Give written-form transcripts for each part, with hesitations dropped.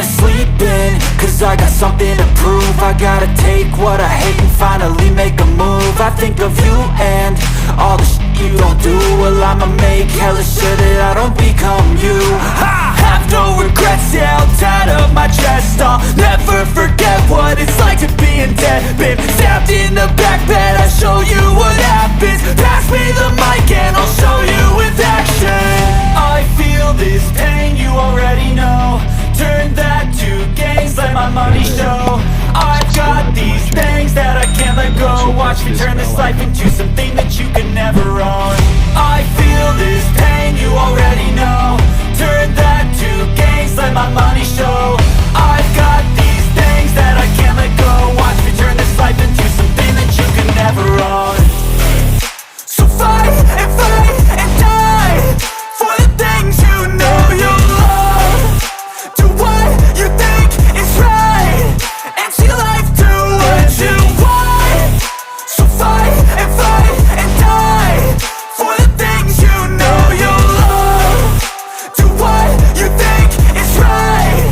wanna sleep in, cause I got something to prove. I gotta take what I hate and finally make a move. I think of you and all the shit you don't do. Well, I'ma make hella sure that I don't become you. I have no regrets, yeah, I'll tie up my chest. I'll never forget what it's like to be in debt. Been stabbed in the back bed, I'll show you what happens. Pass me the mic and I'll show you with action. I feel this pain, you already know. Turn that to gains, let my money show. I've got these things that I can't let go. Watch me turn this life into something that you can never own. I feel this pain, you already know. Turn that to gains, let my money show. I've got these things that I can't let go. Watch me turn this life into something that you can never own. So fight and die for the things you know you love. Do what you think is right and see life do what you want. So fight and die for the things you know you love. Do what you think is right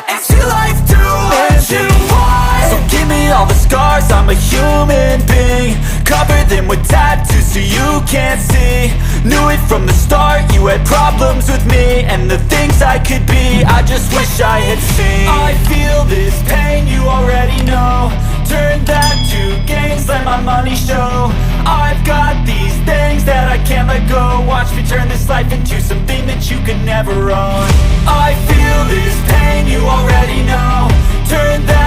and see life do what you want. So give me all the scars, I'm a human being. Cover them with tattoos so you can't see. Knew it from the start, you had problems with me and the things I could be, I just wish I had seen. I feel this pain, you already know. Turn that to gains, let my money show. I've got these things that I can't let go. Watch me turn this life into something that you can never own. I feel this pain, you already know. Turn that